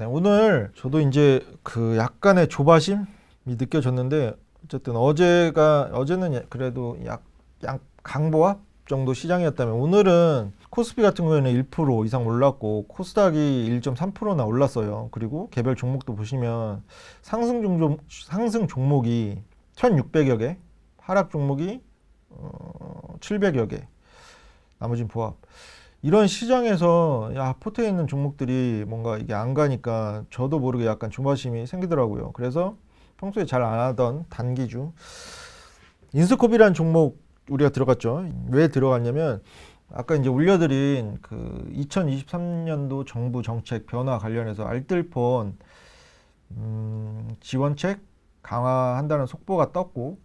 네, 오늘 저도 이제 그 약간의 조바심이 느껴졌는데 어쨌든 어제는 그래도 약 강보합 정도 시장이었다면 오늘은 코스피 같은 경우에는 1% 이상 올랐고 코스닥이 1.3%나 올랐어요. 그리고 개별 종목도 보시면 상승 종목이 1600여 개, 하락 종목이 700여 개, 나머지는 보합. 이런 시장에서 포트에 있는 종목들이 뭔가 이게 안 가니까 저도 모르게 약간 조바심이 생기더라고요. 그래서 평소에 잘 안 하던 단기주 인스코비라는 종목 우리가 들어갔죠. 왜 들어갔냐면 아까 이제 올려드린 그 2023년도 정부 정책 변화 관련해서 알뜰폰 지원책 강화한다는 속보가 떴고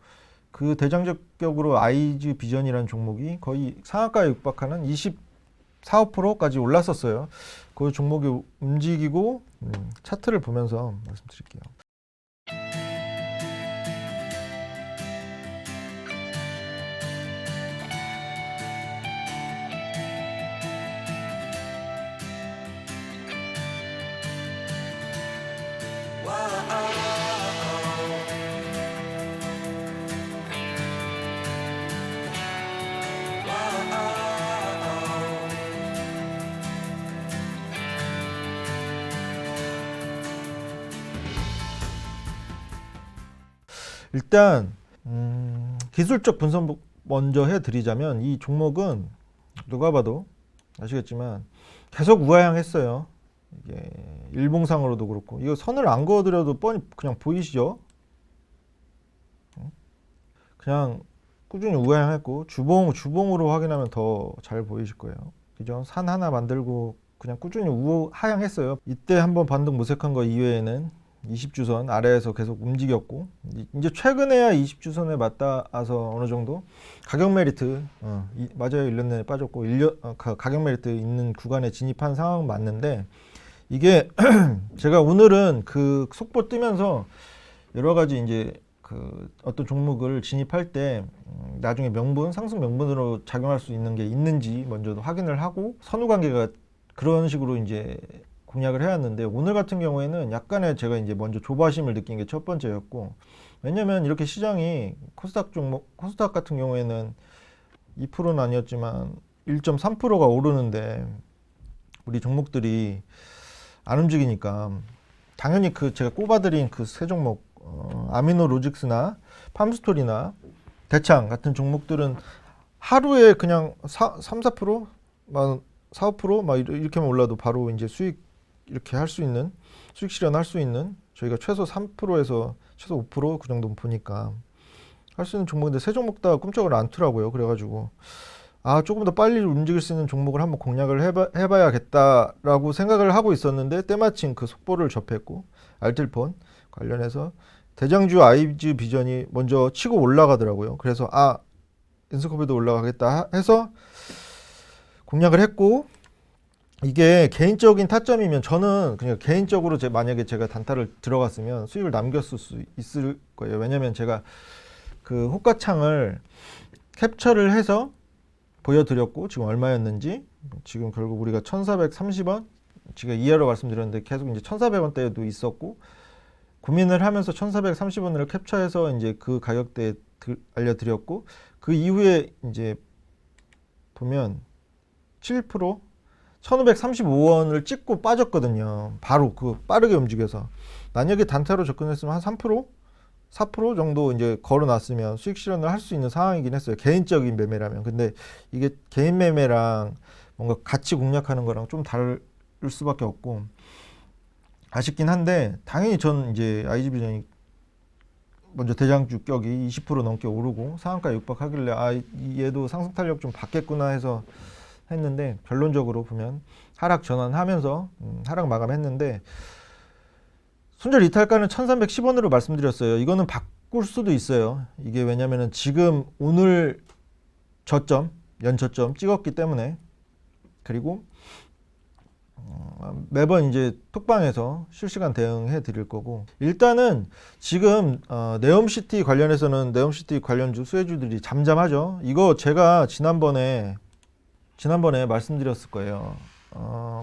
그 대장적격으로 아이즈 비전이라는 종목이 거의 상한가에 육박하는 24, 5%까지 올랐었어요. 그 종목이 움직이고 차트를 보면서 말씀드릴게요. 일단 기술적 분석 먼저 해드리자면 이 종목은 누가 봐도 아시겠지만 계속 우하향했어요. 이게 일봉상으로도 그렇고 이거 선을 안 그어드려도 뻔히 그냥 보이시죠? 그냥 꾸준히 우하향했고 주봉으로 확인하면 더 잘 보이실 거예요. 그죠? 산 하나 만들고 그냥 꾸준히 우하향했어요. 이때 한번 반등 모색한 거 이외에는 20주선 아래에서 계속 움직였고 이제 최근에야 20주선에 맞닿아서 어느 정도 가격 메리트 맞아요. 1년 내에 빠졌고 가격 메리트 있는 구간에 진입한 상황 맞는데 이게 제가 오늘은 그 속보 뜨면서 여러 가지 이제 그 어떤 종목을 진입할 때 나중에 상승 명분으로 작용할 수 있는 게 있는지 먼저 확인을 하고 선후 관계가 그런 식으로 이제 공략을 해왔는데 오늘 같은 경우에는 약간의 제가 이제 먼저 조바심을 느낀 게 첫 번째였고 왜냐면 이렇게 시장이 코스닥 같은 경우에는 2%는 아니었지만 1.3%가 오르는데 우리 종목들이 안 움직이니까 당연히 그 제가 꼽아드린 그 세 종목 아미노로직스나 팜스토리나 대창 같은 종목들은 하루에 그냥 3, 4%? 막 4, 5%? 막 이렇게만 올라도 바로 이제 수익 실현할 수 있는 저희가 최소 3%에서 최소 5%그 정도 보니까 할 수 있는 종목인데 세 종목 다 꿈쩍을 않더라고요. 그래가지고 조금 더 빨리 움직일 수 있는 종목을 한번 공략을 해봐야겠다라고 생각을 하고 있었는데 때마침 그 속보를 접했고 알뜰폰 관련해서 대장주 아이즈 비전이 먼저 치고 올라가더라고요. 그래서 인스코비도 올라가겠다 해서 공략을 했고 이게 개인적인 타점이면 저는 그냥 개인적으로 만약에 제가 단타를 들어갔으면 수익을 남겼을 수 있을 거예요. 왜냐면 제가 그 호가창을 캡처를 해서 보여드렸고 지금 얼마였는지 지금 결국 우리가 1430원 제가 이하로 말씀드렸는데 계속 이제 1400원대에도 있었고 고민을 하면서 1430원을 캡처해서 이제 그 가격대에 알려드렸고 그 이후에 이제 보면 7% 1535원을 찍고 빠졌거든요. 바로 빠르게 움직여서 만약에 단타로 접근했으면 한 3%? 4% 정도 이제 걸어놨으면 수익 실현을 할 수 있는 상황이긴 했어요. 개인적인 매매라면. 근데 이게 개인 매매랑 뭔가 같이 공략하는 거랑 좀 다를 수밖에 없고 아쉽긴 한데 당연히 전 이제 아이즈비전이 먼저 대장주격이 20% 넘게 오르고 상한가 육박하길래 얘도 상승 탄력 좀 받겠구나 해서 했는데 결론적으로 보면 하락 전환하면서 하락 마감했는데 손절 이탈가는 1310원으로 말씀드렸어요. 이거는 바꿀 수도 있어요. 이게 왜냐면은 지금 오늘 연저점 찍었기 때문에 그리고 매번 이제 톡방에서 실시간 대응해 드릴 거고 일단은 지금 네옴시티 관련해서는 네옴시티 관련주 수혜주들이 잠잠하죠. 이거 제가 지난번에 말씀드렸을 거예요.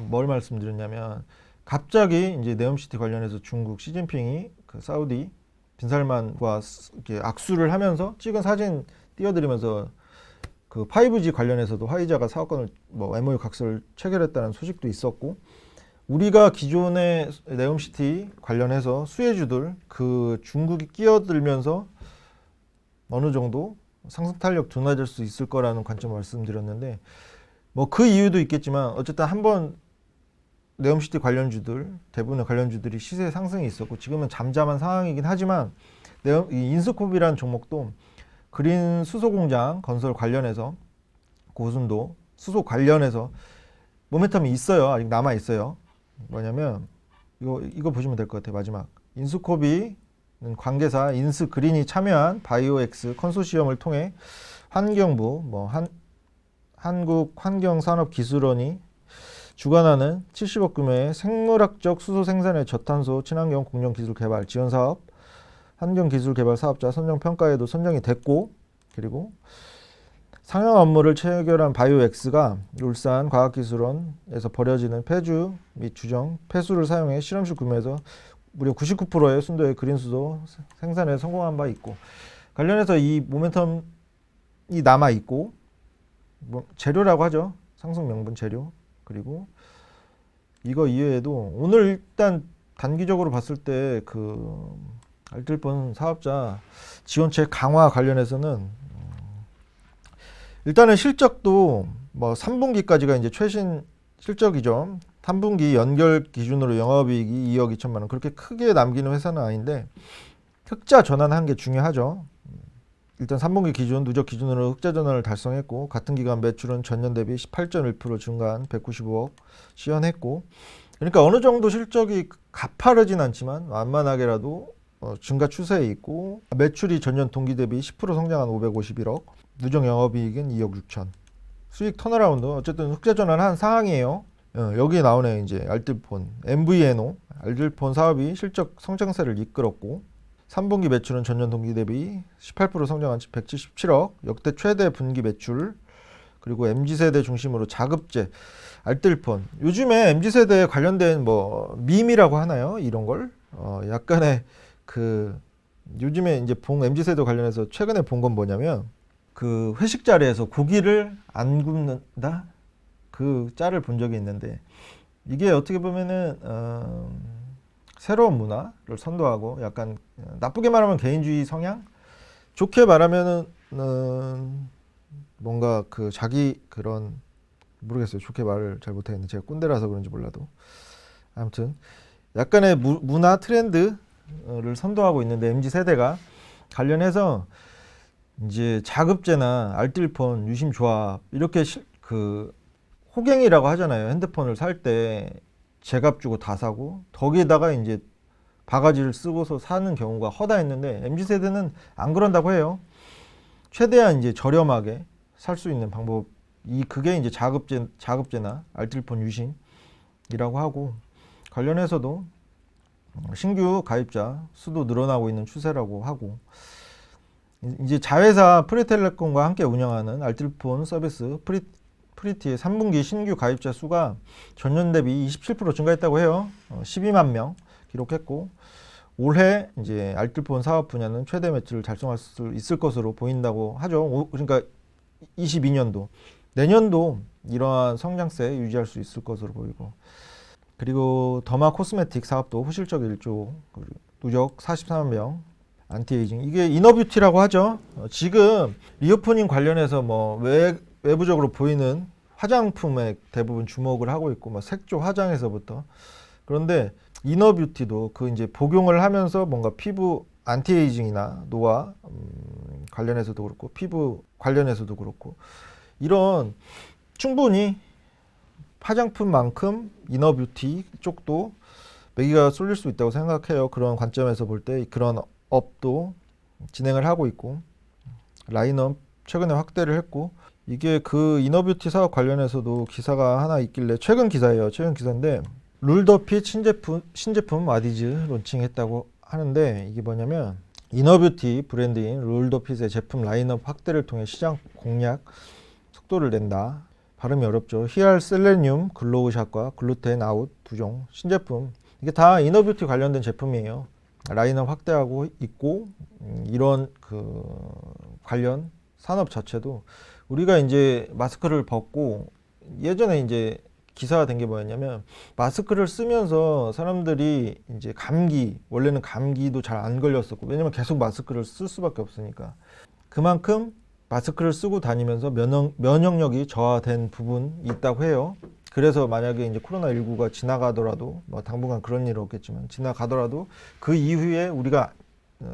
뭘 말씀드렸냐면 갑자기 이제 네옴시티 관련해서 중국 시진핑이 그 사우디 빈살만과 이렇게 악수를 하면서 찍은 사진 띄워드리면서 그 5G 관련해서도 화이자가 사업권을 뭐 MOU 각서를 체결했다는 소식도 있었고, 우리가 기존의 네옴시티 관련해서 수혜주들 그 중국이 끼어들면서 어느 정도 상승 탄력 둔화될 수 있을 거라는 관점을 말씀드렸는데, 뭐 그 이유도 있겠지만 어쨌든 한번 네옴시티 관련주들 대부분의 관련주들이 시세 상승이 있었고 지금은 잠잠한 상황이긴 하지만 이 인스코비라는 종목도 그린 수소 공장 건설 관련해서 고순도 수소 관련해서 모멘텀이 있어요. 아직 남아 있어요. 뭐냐면 이거 보시면 될 것 같아요. 마지막 인스코비는 관계사 인스그린이 참여한 바이오엑스 컨소시엄을 통해 환경부 한국환경산업기술원이 주관하는 70억 규모의 생물학적 수소 생산의 저탄소 친환경 공정 기술 개발 지원 사업 환경 기술 개발 사업자 선정 평가에도 선정이 됐고, 그리고 상용 업무를 체결한 바이오엑스가 울산 과학기술원에서 버려지는 폐주 및 주정 폐수를 사용해 실험실 구매해서 무려 99%의 순도의 그린 수소 생산에 성공한 바 있고, 관련해서 이 모멘텀이 남아 있고, 뭐 재료라고 하죠. 상승 명분 재료. 그리고 이거 이외에도 오늘 일단 단기적으로 봤을 때 그 알뜰폰 사업자 지원책 강화 관련해서는 일단은 실적도 뭐 3분기까지가 이제 최신 실적이죠. 3분기 연결 기준으로 영업이익이 2억 2천만 원, 그렇게 크게 남기는 회사는 아닌데 흑자 전환한 게 중요하죠. 일단 3분기 기준 누적 기준으로 흑자 전환을 달성했고, 같은 기간 매출은 전년 대비 18.1% 증가한 195억 시현했고, 그러니까 어느 정도 실적이 가파르진 않지만 완만하게라도 증가 추세에 있고, 매출이 전년 동기 대비 10% 성장한 551억, 누적 영업이익은 2억 6천, 수익 턴어라운드, 어쨌든 흑자 전환한 상황이에요. 여기 나오네. 이제 알뜰폰 MVNO 알뜰폰 사업이 실적 성장세를 이끌었고, 3분기 매출은 전년 동기 대비 18% 성장한 177억, 역대 최대 분기 매출, 그리고 MZ세대 중심으로 자급제, 알뜰폰. 요즘에 MZ세대에 관련된 뭐 밈이라고 하나요? 이런 걸? 약간의 그 요즘에 이제 MZ세대 관련해서 최근에 본 건 뭐냐면 그 회식 자리에서 고기를 안 굽는다? 그 짤을 본 적이 있는데, 이게 어떻게 보면은 새로운 문화를 선도하고 약간 나쁘게 말하면 개인주의 성향, 좋게 말하면은 뭔가 그 자기 그런 모르겠어요. 좋게 말을 잘 못하겠는데 제가 꼰대라서 그런지 몰라도 아무튼 약간의 문화 트렌드를 선도하고 있는데 MZ 세대가 관련해서 이제 자급제나 알뜰폰 유심 조합 이렇게 그 호갱이라고 하잖아요. 핸드폰을 살 때 제값 주고 다 사고 거기에다가 이제 바가지를 쓰고서 사는 경우가 허다했는데 MZ세대는 안 그런다고 해요. 최대한 이제 저렴하게 살 수 있는 방법, 그게 이제 자급제나 알뜰폰 유심이라고 하고, 관련해서도 신규 가입자 수도 늘어나고 있는 추세라고 하고, 이제 자회사 프리텔레콤과 함께 운영하는 알뜰폰 서비스 프리티의 3분기 신규 가입자 수가 전년 대비 27% 증가했다고 해요. 12만 명 기록했고, 올해 이제 알뜰폰 사업 분야는 최대 매출을 달성할 수 있을 것으로 보인다고 하죠. 그러니까 22년도, 내년도 이러한 성장세 유지할 수 있을 것으로 보이고, 그리고 더마 코스메틱 사업도 후실적 1조, 누적 44만 명, 안티에이징, 이게 이너뷰티라고 하죠. 지금 리오프닝 관련해서 뭐 외부적으로 보이는 화장품에 대부분 주목을 하고 있고, 뭐 색조 화장에서부터. 그런데 이너뷰티도 그 이제 복용을 하면서 뭔가 피부 안티에이징이나 노화 관련해서도 그렇고, 피부 관련해서도 그렇고, 이런 충분히 화장품만큼 이너뷰티 쪽도 매기가 쏠릴 수 있다고 생각해요. 그런 관점에서 볼 때 그런 업도 진행을 하고 있고, 라인업 최근에 확대를 했고, 이게 그 이너뷰티 사업 관련해서도 기사가 하나 있길래, 최근 기사예요. 최근 기사인데, 룰더핏 신제품 와디즈 론칭했다고 하는데, 이게 뭐냐면 이너뷰티 브랜드인 룰더핏의 제품 라인업 확대를 통해 시장 공략 속도를 낸다. 발음이 어렵죠. 히알 셀레늄 글로우샷과 글루텐 아웃 2종 신제품. 이게 다 이너뷰티 관련된 제품이에요. 라인업 확대하고 있고 이런 그 관련 산업 자체도 우리가 이제 마스크를 벗고 예전에 이제 기사가 된 게 뭐였냐면 마스크를 쓰면서 사람들이 이제 감기, 원래는 감기도 잘 안 걸렸었고, 왜냐면 계속 마스크를 쓸 수밖에 없으니까. 그만큼 마스크를 쓰고 다니면서 면역력이 저하된 부분이 있다고 해요. 그래서 만약에 이제 코로나19가 지나가더라도, 뭐 당분간 그런 일은 없겠지만 지나가더라도 그 이후에 우리가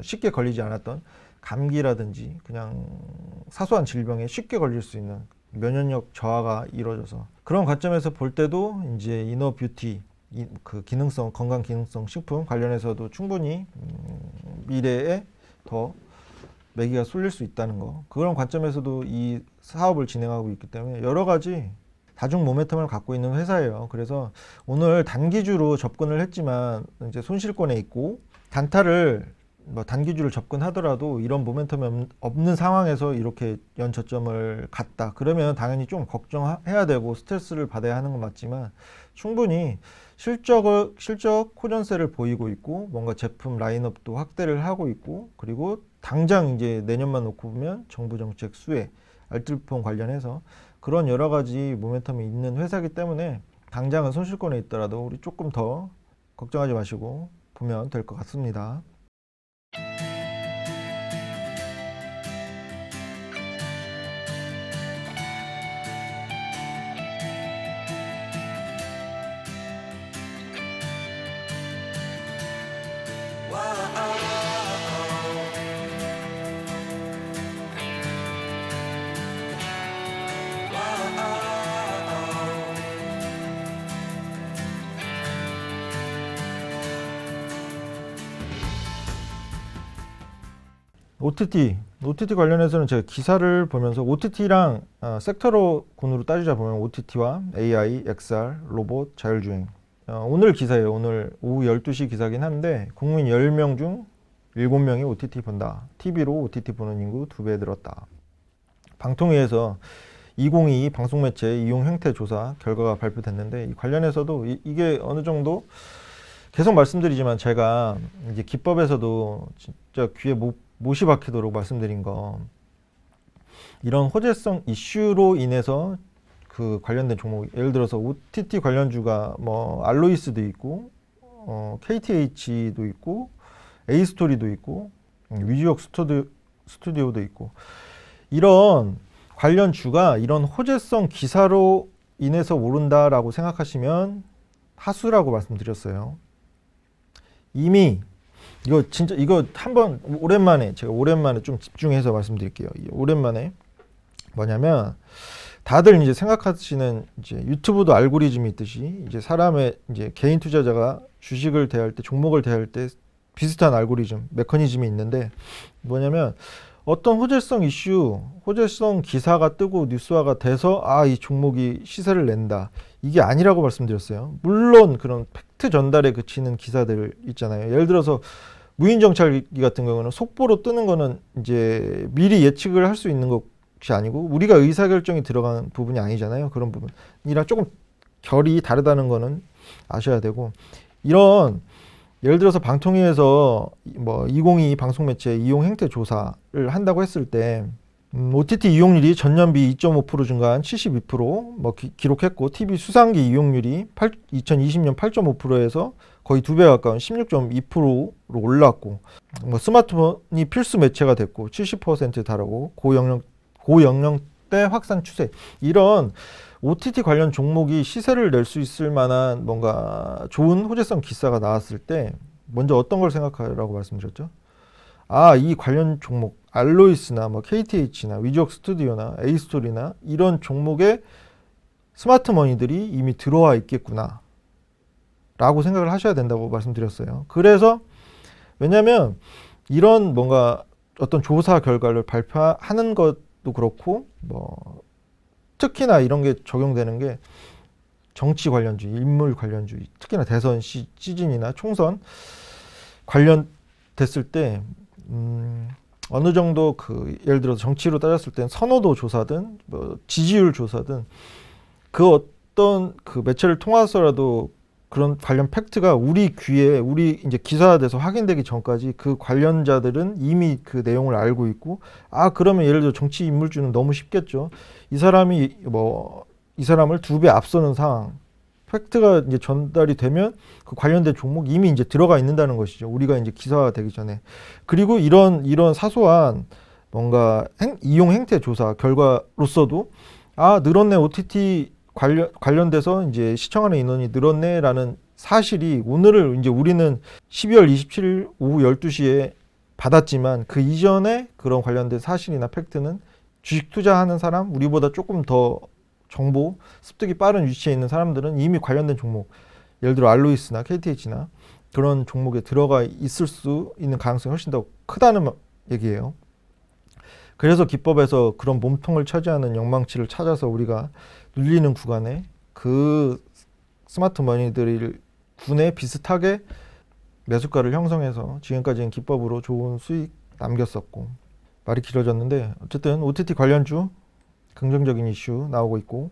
쉽게 걸리지 않았던 감기라든지 그냥 사소한 질병에 쉽게 걸릴 수 있는 면역력 저하가 이루어져서, 그런 관점에서 볼 때도 이제 이너 뷰티, 그 기능성, 건강 기능성 식품 관련해서도 충분히 미래에 더 매기가 쏠릴 수 있다는 거, 그런 관점에서도 이 사업을 진행하고 있기 때문에 여러 가지 다중 모멘텀을 갖고 있는 회사예요. 그래서 오늘 단기주로 접근을 했지만 이제 손실권에 있고, 단타를 뭐 단기주를 접근하더라도 이런 모멘텀이 없는 상황에서 이렇게 연저점을 갔다 그러면 당연히 좀 걱정해야 되고 스트레스를 받아야 하는 건 맞지만, 충분히 실적 호전세를 보이고 있고, 뭔가 제품 라인업도 확대를 하고 있고, 그리고 당장 이제 내년만 놓고 보면 정부 정책 수혜, 알뜰폰 관련해서 그런 여러 가지 모멘텀이 있는 회사이기 때문에 당장은 손실권에 있더라도 우리 조금 더 걱정하지 마시고 보면 될 것 같습니다. OTT 관련해서는 제가 기사를 보면서 OTT랑 섹터로 군으로 따지자 보면 OTT와 AI, XR, 로봇, 자율주행, 오늘 기사예요. 오늘 오후 12시 기사긴 한데 국민 10명 중 7명이 OTT 본다. TV로 OTT 보는 인구 2배 늘었다. 방통위에서 2022 방송매체 이용 행태 조사 결과가 발표됐는데, 이 관련해서도 이게 어느 정도 계속 말씀드리지만 제가 이제 기법에서도 진짜 귀에 못이 박히도록 말씀드린 거, 이런 호재성 이슈로 인해서 그 관련된 종목, 예를 들어서 OTT 관련주가 뭐 알로이스도 있고, KTH도 있고, A스토리도 있고, 위즈웍 스튜디오도 있고, 이런 관련주가 이런 호재성 기사로 인해서 오른다라고 생각하시면 하수라고 말씀드렸어요. 이미 이거 한번 제가 오랜만에 좀 집중해서 말씀드릴게요. 오랜만에 뭐냐면, 다들 이제 생각하시는 이제 유튜브도 알고리즘이 있듯이 이제 사람의 이제 개인 투자자가 주식을 대할 때, 종목을 대할 때 비슷한 알고리즘, 메커니즘이 있는데, 뭐냐면 어떤 호재성 이슈, 호재성 기사가 뜨고 뉴스화가 돼서 이 종목이 시세를 낸다, 이게 아니라고 말씀드렸어요. 물론 그런 팩트 전달에 그치는 기사들 있잖아요. 예를 들어서 무인정찰기 같은 경우는 속보로 뜨는 거는 이제 미리 예측을 할 수 있는 것이 아니고 우리가 의사결정이 들어간 부분이 아니잖아요. 그런 부분이랑 조금 결이 다르다는 거는 아셔야 되고, 이런 예를 들어서 방통위에서 뭐 2022 방송매체 이용 행태 조사를 한다고 했을 때 OTT 이용률이 전년비 2.5% 증가한 72% 뭐 기록했고, TV 수상기 이용률이 2020년 8.5%에서 거의 2배 가까운 16.2%로 올랐고, 뭐 스마트폰이 필수 매체가 됐고 70% 달하고 고연령대 확산 추세, 이런 OTT 관련 종목이 시세를 낼 수 있을 만한 뭔가 좋은 호재성 기사가 나왔을 때 먼저 어떤 걸 생각하라고 말씀드렸죠? 이 관련 종목 알로이스나 뭐 KTH나 위즈웍 스튜디오나 A스토리나 이런 종목에 스마트머니들이 이미 들어와 있겠구나 라고 생각을 하셔야 된다고 말씀드렸어요. 그래서 왜냐면 이런 뭔가 어떤 조사 결과를 발표하는 것도 그렇고, 뭐 특히나 이런 게 적용되는 게 정치 관련주, 인물 관련주, 특히나 대선 시즌이나 총선 관련됐을 때 어느 정도 예를 들어서 정치로 따졌을 땐 선호도 조사든 뭐 지지율 조사든 그 어떤 그 매체를 통해서라도 그런 관련 팩트가 우리 귀에 우리 이제 기사화돼서 확인되기 전까지 그 관련자들은 이미 그 내용을 알고 있고, 아 그러면 예를 들어 정치 인물주는 너무 쉽겠죠. 이 사람이 뭐 이 사람을 2배 앞서는 상황, 팩트가 이제 전달이 되면 그 관련된 종목 이미 이제 들어가 있는다는 것이죠. 우리가 이제 기사화되기 전에. 그리고 이런 사소한 뭔가 이용 행태 조사 결과로서도 아 늘었네, OTT 관련돼서 이제 시청하는 인원이 늘었네라는 사실이 오늘을 이제 우리는 12월 27일 오후 12시에 받았지만 그 이전에 그런 관련된 사실이나 팩트는 주식 투자하는 사람, 우리보다 조금 더 정보 습득이 빠른 위치에 있는 사람들은 이미 관련된 종목, 예를 들어 알로이스나 KTH나 그런 종목에 들어가 있을 수 있는 가능성이 훨씬 더 크다는 얘기예요. 그래서 기법에서 그런 몸통을 차지하는 영망치를 찾아서 우리가 눌리는 구간에 그 스마트 머니들을 군에 비슷하게 매수가를 형성해서 지금까지는 기법으로 좋은 수익 남겼었고, 말이 길어졌는데 어쨌든 OTT 관련주 긍정적인 이슈 나오고 있고,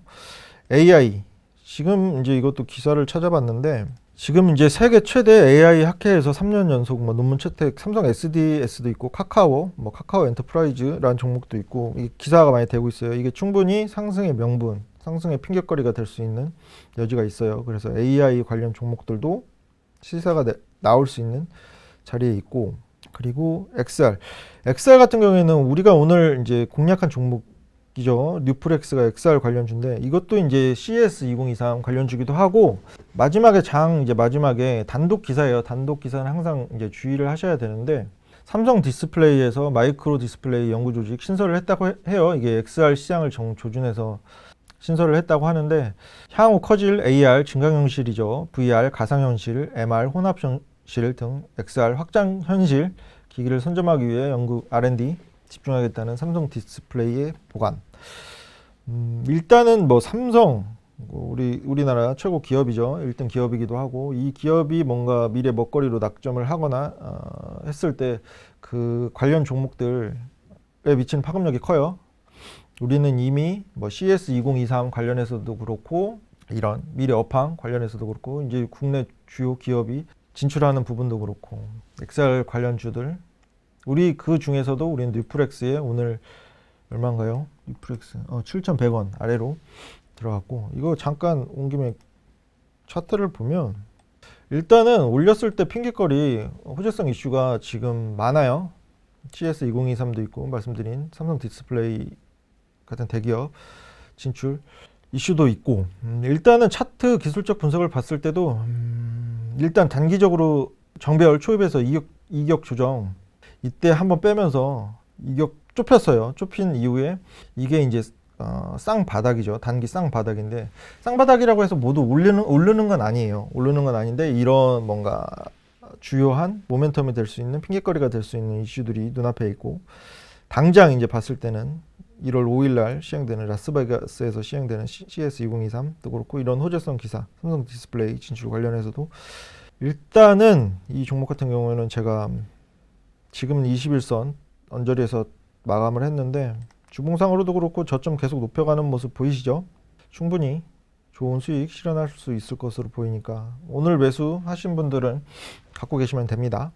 AI 지금 이제 이것도 기사를 찾아봤는데 지금 이제 세계 최대 AI 학회에서 3년 연속 뭐 논문 채택, 삼성 SDS도 있고 카카오, 뭐 카카오 엔터프라이즈라는 종목도 있고, 이 기사가 많이 되고 있어요. 이게 충분히 상승의 명분, 상승의 핑곗거리가 될 수 있는 여지가 있어요. 그래서 AI 관련 종목들도 시세가 나올 수 있는 자리에 있고, 그리고 XR 같은 경우에는 우리가 오늘 이제 공략한 종목이죠. 뉴프렉스가 XR 관련주인데 이것도 이제 CS 2023 관련주기도 하고, 마지막에 마지막에 단독 기사예요. 단독 기사는 항상 이제 주의를 하셔야 되는데, 삼성 디스플레이에서 마이크로 디스플레이 연구 조직 신설을 했다고 해요. 이게 XR 시장을 조준해서 신설을 했다고 하는데, 향후 커질 AR 증강현실이죠. VR 가상현실, MR 혼합현실 등 XR 확장현실 기기를 선점하기 위해 연구 R&D 집중하겠다는 삼성 디스플레이의 보관. 일단은 뭐 삼성 우리나라 최고 기업이죠. 1등 기업이기도 하고, 이 기업이 뭔가 미래 먹거리로 낙점을 하거나 했을 때 그 관련 종목들에 미치는 파급력이 커요. 우리는 이미 뭐 CS 2023 관련해서도 그렇고, 이런 미래 업황 관련해서도 그렇고, 이제 국내 주요 기업이 진출하는 부분도 그렇고, XR 관련주들, 우리 그 중에서도 우리는 뉴프렉스에 오늘 얼마인가요? 뉴프렉스 7,100원 아래로 들어갔고, 이거 잠깐 온 김에 차트를 보면 일단은 올렸을 때 핑계거리 호재성 이슈가 지금 많아요. CS 2023도 있고, 말씀드린 삼성 디스플레이 같은 대기업 진출 이슈도 있고, 일단은 차트 기술적 분석을 봤을 때도 일단 단기적으로 정배열 초입에서 이격 조정, 이때 한번 빼면서 이격 좁혔어요. 좁힌 이후에 이게 이제 쌍바닥이죠. 단기 쌍바닥인데, 쌍바닥이라고 해서 모두 오르는 건 아니에요. 오르는 건 아닌데, 이런 뭔가 주요한 모멘텀이 될 수 있는 핑계거리가 될 수 있는 이슈들이 눈앞에 있고, 당장 이제 봤을 때는 1월 5일 날 시행되는 라스베가스에서 시행되는 CS 2023도 그렇고, 이런 호재성 기사 삼성 디스플레이 진출 관련해서도 일단은 이 종목 같은 경우에는 제가 지금 21선 언저리에서 마감을 했는데, 주봉상으로도 그렇고 저점 계속 높여가는 모습 보이시죠? 충분히 좋은 수익 실현할 수 있을 것으로 보이니까 오늘 매수하신 분들은 갖고 계시면 됩니다.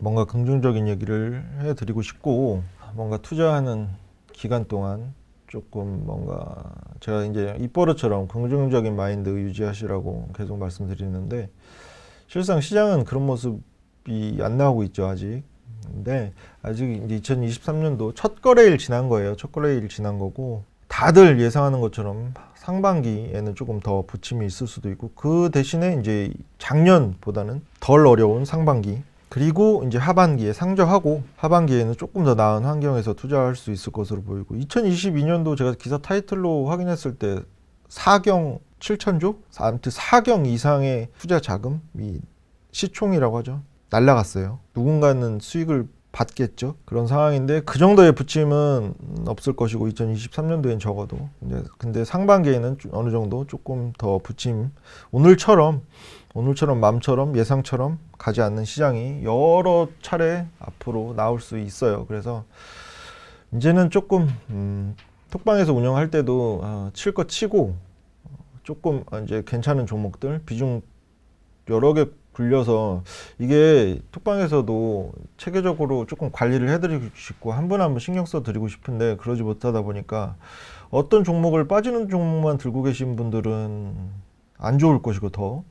뭔가 긍정적인 얘기를 해드리고 싶고, 뭔가 투자하는 기간 동안 조금 뭔가 제가 이제 입버릇처럼 긍정적인 마인드 유지하시라고 계속 말씀드리는데, 실상 시장은 그런 모습이 안 나오고 있죠, 아직. 근데 아직 이제 2023년도 첫 거래일 지난 거예요. 첫 거래일 지난 거고, 다들 예상하는 것처럼 상반기에는 조금 더 부침이 있을 수도 있고, 그 대신에 이제 작년보다는 덜 어려운 상반기, 그리고 이제 하반기에 상저하고 하반기에는 조금 더 나은 환경에서 투자할 수 있을 것으로 보이고 2022년도 제가 기사 타이틀로 확인했을 때 4경 7천조? 아무튼 4경 이상의 투자 자금이 시총이라고 하죠. 날라갔어요. 누군가는 수익을 받겠죠. 그런 상황인데 그 정도의 부침은 없을 것이고 2023년도엔 적어도 근데 상반기에는 어느 정도 조금 더 부침 오늘처럼 맘처럼 예상처럼 가지 않는 시장이 여러 차례 앞으로 나올 수 있어요. 그래서 이제는 조금 톡방에서 운영할 때도 칠 거 치고 조금 이제 괜찮은 종목들 비중 여러 개 굴려서 이게 톡방에서도 체계적으로 조금 관리를 해드리고 싶고 한 분 한 분 신경 써 드리고 싶은데 그러지 못하다 보니까 어떤 종목을 빠지는 종목만 들고 계신 분들은 안 좋을 것이고 더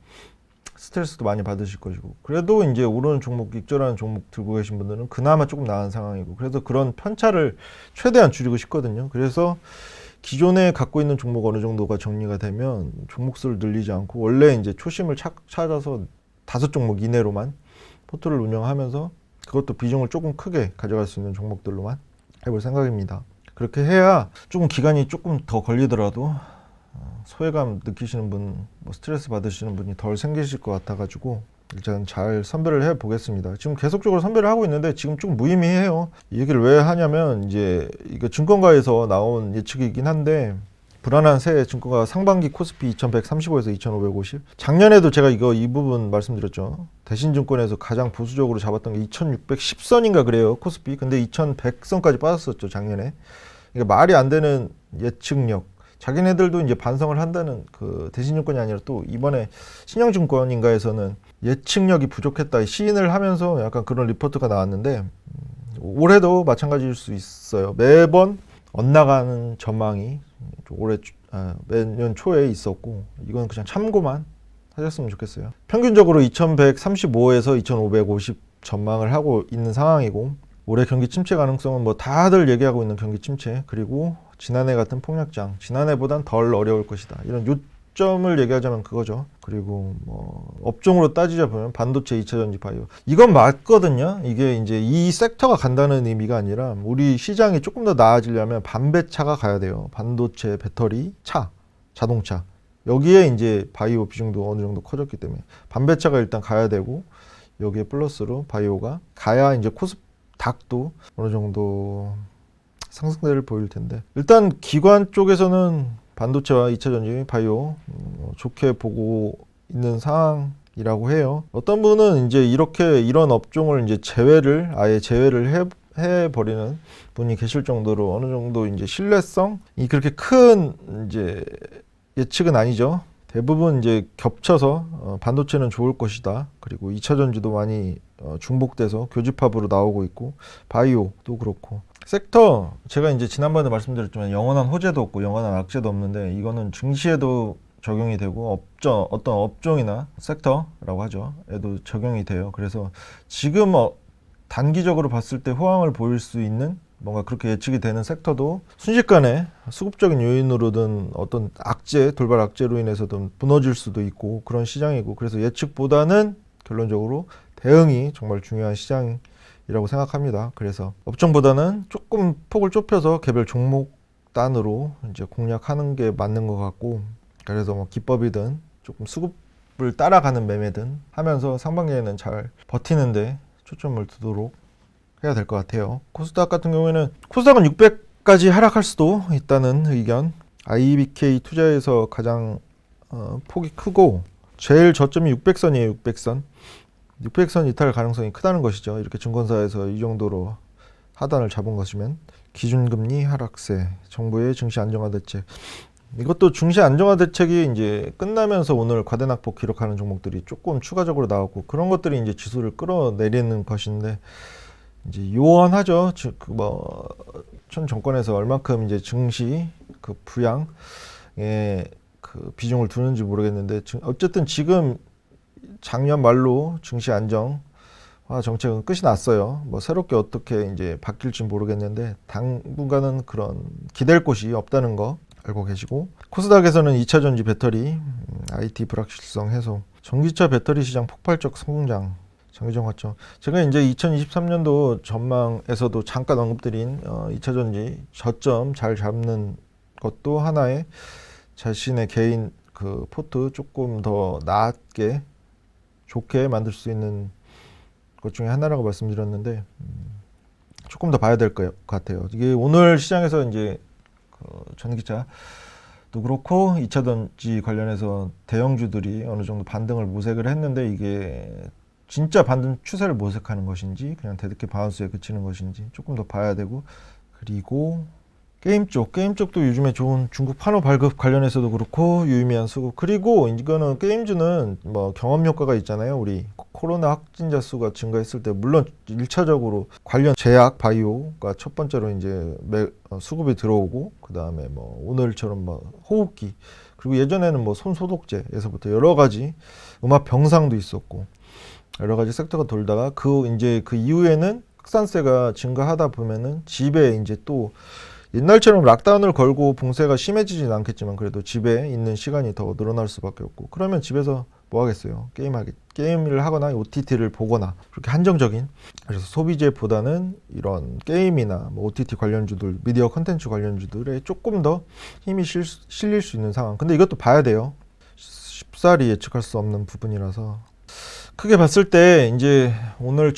스트레스도 많이 받으실 것이고 그래도 이제 오르는 종목 익절하는 종목 들고 계신 분들은 그나마 조금 나은 상황이고 그래서 그런 편차를 최대한 줄이고 싶거든요. 그래서 기존에 갖고 있는 종목 어느 정도가 정리가 되면 종목 수를 늘리지 않고 원래 이제 초심을 찾아서 5종목 이내로만 포트를 운영하면서 그것도 비중을 조금 크게 가져갈 수 있는 종목들로만 해볼 생각입니다. 그렇게 해야 조금 기간이 조금 더 걸리더라도 소외감 느끼시는 분, 뭐 스트레스 받으시는 분이 덜 생기실 것 같아가지고 일단 잘 선별을 해 보겠습니다. 지금 계속적으로 선별을 하고 있는데 지금 좀 무의미해요. 이 얘기를 왜 하냐면 이제 이거 증권가에서 나온 예측이긴 한데 불안한 새 증권가 상반기 코스피 2135에서 2550 작년에도 제가 이 부분 말씀드렸죠. 대신증권에서 가장 보수적으로 잡았던 게 2610선인가 그래요 코스피. 근데 2100선까지 빠졌었죠 작년에. 그러니까 말이 안 되는 예측력. 자기네들도 이제 반성을 한다는 그 대신증권이 아니라 또 이번에 신영증권인가에서는 예측력이 부족했다 시인을 하면서 약간 그런 리포트가 나왔는데 올해도 마찬가지일 수 있어요. 매번 엇나가는 전망이 올해 매년 초에 있었고 이건 그냥 참고만 하셨으면 좋겠어요. 평균적으로 2135에서 2550 전망을 하고 있는 상황이고 올해 경기 침체 가능성은 뭐 다들 얘기하고 있는 경기 침체 그리고 지난해 같은 폭락장 지난해보단 덜 어려울 것이다 이런 요점을 얘기하자면 그거죠. 그리고 뭐 업종으로 따지자 보면 반도체, 2차전지, 바이오 이건 맞거든요. 이게 이제 이 섹터가 간다는 의미가 아니라 우리 시장이 조금 더 나아지려면 반배차가 가야 돼요. 반도체, 배터리, 차, 자동차 여기에 이제 바이오 비중도 어느 정도 커졌기 때문에 반배차가 일단 가야 되고 여기에 플러스로 바이오가 가야 이제 닥도 어느 정도 상승세를 보일 텐데 일단 기관 쪽에서는 반도체와 2차전지, 바이오 좋게 보고 있는 상황이라고 해요. 어떤 분은 이제 이런 업종을 이제 아예 제외를 해버리는 분이 계실 정도로 어느 정도 이제 신뢰성이 그렇게 큰 이제 예측은 아니죠. 대부분 이제 겹쳐서 반도체는 좋을 것이다. 그리고 2차전지도 많이 중복돼서 교집합으로 나오고 있고 바이오도 그렇고 섹터 제가 이제 지난번에 말씀드렸지만 영원한 호재도 없고 영원한 악재도 없는데 이거는 증시에도 적용이 되고 어떤 업종이나 섹터라고 하죠. 에도 적용이 돼요. 그래서 지금 단기적으로 봤을 때 호황을 보일 수 있는 뭔가 그렇게 예측이 되는 섹터도 순식간에 수급적인 요인으로든 어떤 돌발 악재로 인해서든 무너질 수도 있고 그런 시장이고 그래서 예측보다는 결론적으로 대응이 정말 중요한 시장이라고 생각합니다. 그래서 업종보다는 조금 폭을 좁혀서 개별 종목 단으로 이제 공략하는 게 맞는 것 같고 그래서 뭐 기법이든 조금 수급을 따라가는 매매든 하면서 상반기에는 잘 버티는데 초점을 두도록 해야 될 것 같아요. 코스닥 같은 경우에는 코스닥은 600까지 하락할 수도 있다는 의견. IBK 투자에서 가장 폭이 크고 제일 저점이 600선이에요. 600선. 600선 이탈 가능성이 크다는 것이죠. 이렇게 증권사에서 이 정도로 하단을 잡은 것이면 기준금리 하락세, 정부의 증시 안정화 대책. 이것도 증시 안정화 대책이 이제 끝나면서 오늘 과대낙폭 기록하는 종목들이 조금 추가적으로 나왔고 그런 것들이 이제 지수를 끌어내리는 것인데 이제 요원하죠. 전 정권에서 얼만큼 이제 증시 그 부양에 그 비중을 두는지 모르겠는데 어쨌든 지금 작년 말로 증시 안정화 정책은 끝이 났어요. 뭐 새롭게 어떻게 이제 바뀔지 모르겠는데 당분간은 그런 기댈 곳이 없다는 거 알고 계시고 코스닥에서는 2차전지 배터리, IT 불확실성 해소, 전기차 배터리 시장 폭발적 성장 장기적 관점. 제가 이제 2023년도 전망에서도 잠깐 언급드린 2차전지 저점 잘 잡는 것도 하나의 자신의 개인 그 포트 조금 더 낮게 좋게 만들 수 있는 것 중에 하나라고 말씀드렸는데 조금 더 봐야 될 것 같아요. 이게 오늘 시장에서 이제 전 기자도 그렇고 2차전지 관련해서 대형주들이 어느 정도 반등을 모색을 했는데 이게 진짜 반등 추세를 모색하는 것인지 그냥 대득회 바운스에 그치는 것인지 조금 더 봐야 되고, 그리고 게임 쪽도 요즘에 좋은 중국 판호 발급 관련해서도 그렇고 유의미한 수급. 그리고 이거는 게임주는 뭐 경험 효과가 있잖아요. 우리 코로나 확진자 수가 증가했을 때 물론 1차적으로 관련 제약 바이오가 첫 번째로 이제 수급이 들어오고, 그 다음에 뭐 오늘처럼 뭐 호흡기, 그리고 예전에는 뭐 손 소독제에서부터 여러 가지 음압 병상도 있었고 여러 가지 섹터가 돌다가 이제 그 이후에는 확산세가 증가하다 보면은 집에 이제 또 옛날처럼 락다운을 걸고 봉쇄가 심해지진 않겠지만 그래도 집에 있는 시간이 더 늘어날 수밖에 없고, 그러면 집에서 뭐 하겠어요? 게임을 하거나 OTT를 보거나 그렇게 한정적인. 그래서 소비재보다는 이런 게임이나 뭐 OTT 관련주들, 미디어 컨텐츠 관련주들에 조금 더 힘이 실릴 수 있는 상황. 근데 이것도 봐야 돼요. 쉽사리 예측할 수 없는 부분이라서. 크게 봤을 때 이제 오늘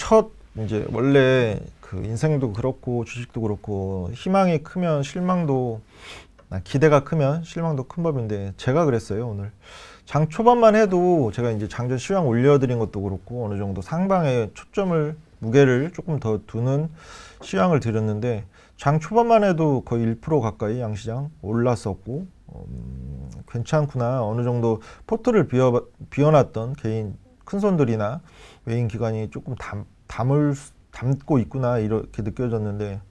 이제 원래 그 인생도 그렇고 주식도 그렇고 희망이 크면 실망도, 기대가 크면 실망도 큰 법인데 제가 그랬어요. 오늘 장 초반만 해도 제가 이제 장전 시황 올려드린 것도 그렇고 어느 정도 상방에 무게를 조금 더 두는 시황을 드렸는데 장 초반만 해도 거의 1% 가까이 양시장 올랐었고 괜찮구나. 어느 정도 포트를 비워놨던 개인 큰손들이나 외인 기관이 조금 담고 있구나 이렇게 느껴졌는데,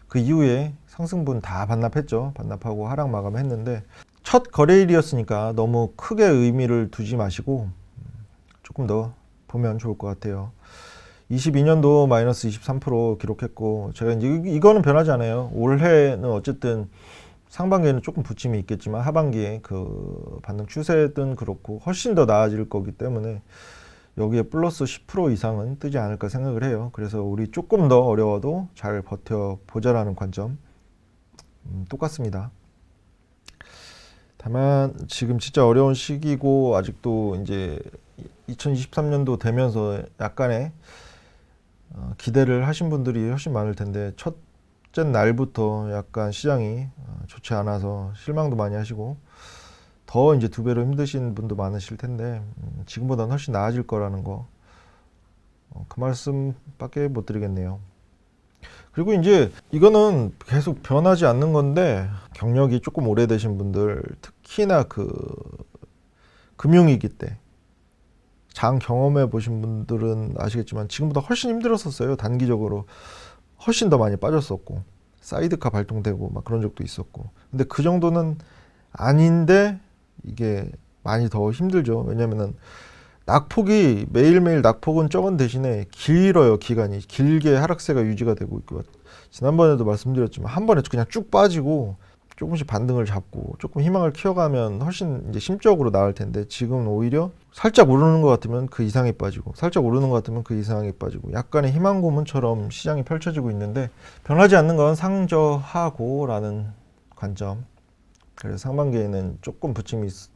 그 이후에 상승분 다 반납했죠. 반납하고 하락 마감했는데 첫 거래일이었으니까 너무 크게 의미를 두지 마시고 조금 더 보면 좋을 것 같아요. 22년도 마이너스 23% 기록했고 제가 이제 이거는 변하지 않아요. 올해는 어쨌든 상반기에는 조금 부침이 있겠지만 하반기에 그 반등 추세든 그렇고 훨씬 더 나아질 거기 때문에 여기에 플러스 10% 이상은 뜨지 않을까 생각을 해요. 그래서 우리 조금 더 어려워도 잘 버텨보자라는 관점 똑같습니다. 다만 지금 진짜 어려운 시기고 아직도 이제 2023년도 되면서 약간의 기대를 하신 분들이 훨씬 많을 텐데 첫째 날부터 약간 시장이 좋지 않아서 실망도 많이 하시고 더 이제 2배로 힘드신 분도 많으실 텐데 지금보다는 훨씬 나아질 거라는 거, 그 말씀밖에 못 드리겠네요. 그리고 이제 이거는 계속 변하지 않는 건데 경력이 조금 오래되신 분들, 특히나 그 금융위기 때 장 경험해 보신 분들은 아시겠지만 지금보다 훨씬 힘들었었어요. 단기적으로 훨씬 더 많이 빠졌었고 사이드카 발동되고 막 그런 적도 있었고, 근데 그 정도는 아닌데 이게 많이 더 힘들죠. 왜냐면은 낙폭이 매일매일 낙폭은 적은 대신에 길어요. 기간이 길게 하락세가 유지가 되고 있고, 지난번에도 말씀드렸지만 한 번에 그냥 쭉 빠지고 조금씩 반등을 잡고 조금 희망을 키워가면 훨씬 이제 심적으로 나을 텐데 지금은 오히려 살짝 오르는 것 같으면 그 이상이 빠지고 살짝 오르는 것 같으면 그 이상이 빠지고 약간의 희망 고문처럼 시장이 펼쳐지고 있는데 변하지 않는 건 상저하고라는 관점. 그래서 상반기에는 조금 부침이 있을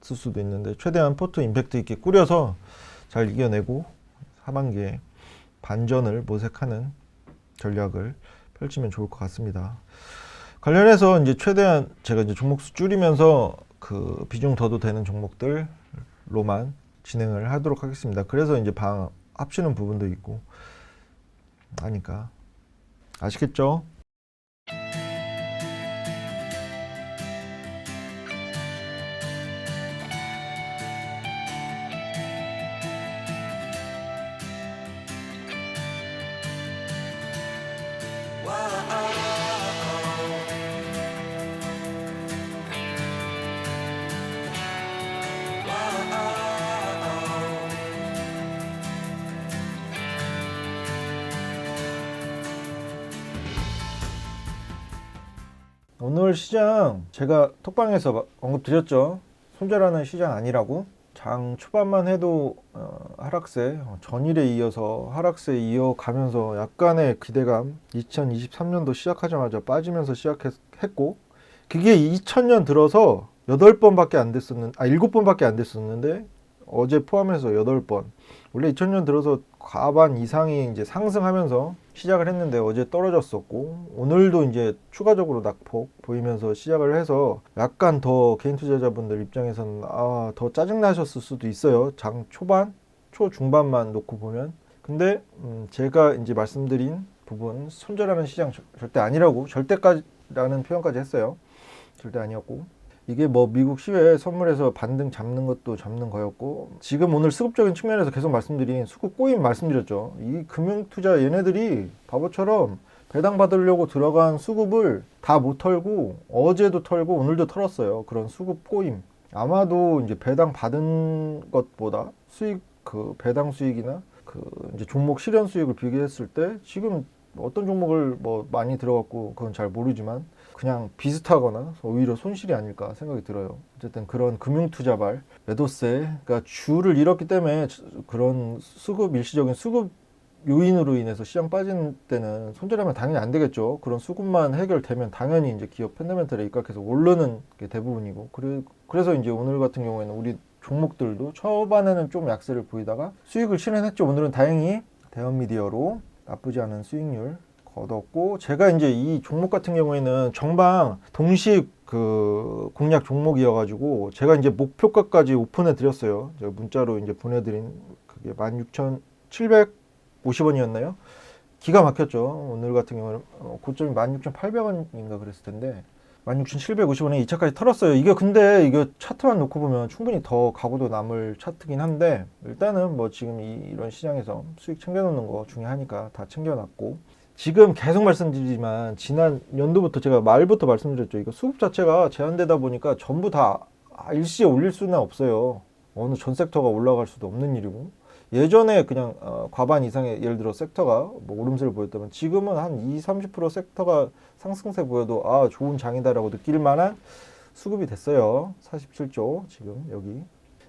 수도 있는데 최대한 포트 임팩트 있게 꾸려서 잘 이겨내고 하반기에 반전을 모색하는 전략을 펼치면 좋을 것 같습니다. 관련해서 이제 최대한 제가 이제 종목수 줄이면서 그 비중 더도 되는 종목들로만 진행을 하도록 하겠습니다. 그래서 이제 방 합치는 부분도 있고 하니까 아시겠죠? 오늘 시장 제가 톡방에서 언급드렸죠. 손절하는 시장 아니라고. 장 초반만 해도 하락세 전일에 이어서 하락세 이어가면서 약간의 기대감 2023년도 시작하자마자 빠지면서 시작했고 그게 2000년 들어서 8번밖에 안 됐었는 7번밖에 안 됐었는데 어제 포함해서 8번 원래 2000년 들어서 과반 이상이 이제 상승하면서 시작을 했는데 어제 떨어졌었고 오늘도 이제 추가적으로 낙폭 보이면서 시작을 해서 약간 더 개인 투자자분들 입장에서는 더 짜증나셨을 수도 있어요. 장 초반, 초중반만 놓고 보면. 근데 제가 이제 말씀드린 부분 손절하는 시장 절대 아니라고 절대까지라는 표현까지 했어요. 절대 아니었고 이게 뭐 미국 시외 선물에서 반등 잡는 것도 잡는 거였고 지금 오늘 수급적인 측면에서 계속 말씀드린 수급 꼬임 말씀드렸죠. 이 금융투자 얘네들이 바보처럼 배당 받으려고 들어간 수급을 다 못 털고 어제도 털고 오늘도 털었어요. 그런 수급 꼬임. 아마도 이제 배당 받은 것보다 수익 그 배당 수익이나 그 이제 종목 실현 수익을 비교했을 때 지금 어떤 종목을 뭐 많이 들어갔고 그건 잘 모르지만 그냥 비슷하거나 오히려 손실이 아닐까 생각이 들어요. 어쨌든 그런 금융투자발 매도세 그러니까 주를 잃었기 때문에 그런 수급 일시적인 수급 요인으로 인해서 시장 빠지는 때는 손절하면 당연히 안 되겠죠. 그런 수급만 해결되면 당연히 이제 기업 펀더멘털에 입각해서 오르는 게 대부분이고 그래서 이제 오늘 같은 경우에는 우리 종목들도 초반에는 좀 약세를 보이다가 수익을 실현했죠. 오늘은 다행히 대형미디어로 나쁘지 않은 수익률 거뒀고 제가 이제 이 종목 같은 경우에는 정방 동식 그 공략 종목이어가지고 제가 이제 목표가까지 오픈해 드렸어요. 제가 문자로 이제 보내드린 그게 16,750원이었나요? 기가 막혔죠. 오늘 같은 경우는 고점이 16,800원인가 그랬을 텐데 16,750원에 2차까지 털었어요. 이게 근데 이거 차트만 놓고 보면 충분히 더 가고도 남을 차트긴 한데 일단은 뭐 지금 이런 시장에서 수익 챙겨놓는 거 중요하니까 다 챙겨놨고 지금 계속 말씀드리지만 지난 연도부터 제가 말부터 말씀드렸죠. 이거 수급 자체가 제한되다 보니까 전부 다 일시에 올릴 수는 없어요. 어느 전 섹터가 올라갈 수도 없는 일이고 예전에 그냥 과반 이상의 예를 들어 섹터가 뭐 오름세를 보였다면 지금은 한 20-30% 섹터가 상승세 보여도 좋은 장이다라고 느낄 만한 수급이 됐어요. 47조 지금 여기.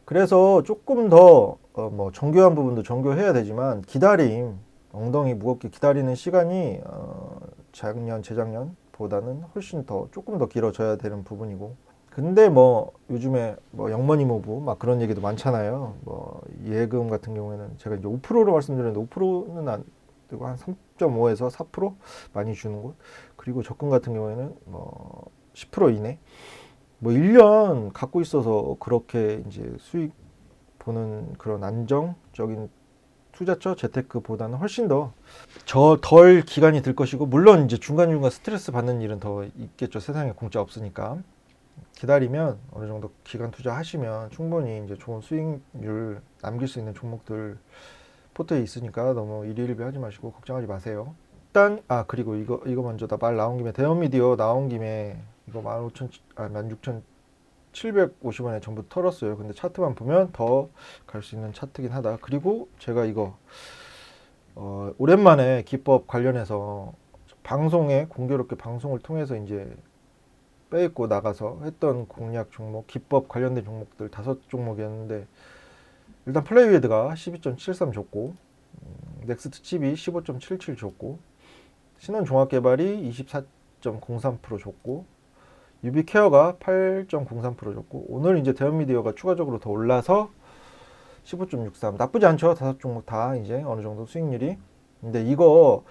그래서 조금 더 뭐 정교한 부분도 정교해야 되지만 기다림 엉덩이 무겁게 기다리는 시간이 작년 재작년보다는 훨씬 더 조금 더 길어져야 되는 부분이고 근데 뭐 요즘에 뭐 영머니 모브 막 그런 얘기도 많잖아요. 뭐 예금 같은 경우에는 제가 이제 5%로 말씀드렸는데 5%는 안 되고 한 3.5에서 4% 많이 주는 곳. 그리고 적금 같은 경우에는 뭐 10% 이내. 뭐 1년 갖고 있어서 그렇게 이제 수익 보는 그런 안정적인 투자처 재테크보다는 훨씬 더 덜 기간이 들 것이고 물론 이제 중간중간 스트레스 받는 일은 더 있겠죠. 세상에 공짜 없으니까. 기다리면 어느 정도 기간 투자하시면 충분히 이제 좋은 수익률 남길 수 있는 종목들 포트에 있으니까 너무 일희일비 하지 마시고 걱정하지 마세요. 일단 그리고 이거 먼저 말 나온 김에 대형미디어 나온 김에 이거 16,750원에 전부 털었어요. 근데 차트만 보면 더 갈 수 있는 차트긴 하다. 그리고 제가 이거 오랜만에 기법 관련해서 방송에 공교롭게 방송을 통해서 이제 빼입고 나가서 했던 공략 종목, 기법 관련된 종목들 5종목이었는데 일단 플레이웨드가 12.73 줬고 넥스트 칩이 15.77 줬고 신원종합개발이 24.03% 줬고 유비케어가 8.03% 줬고 오늘 이제 대형미디어가 추가적으로 더 올라서 15.63 나쁘지 않죠. 5종목 다 이제 어느 정도 수익률이. 근데 이거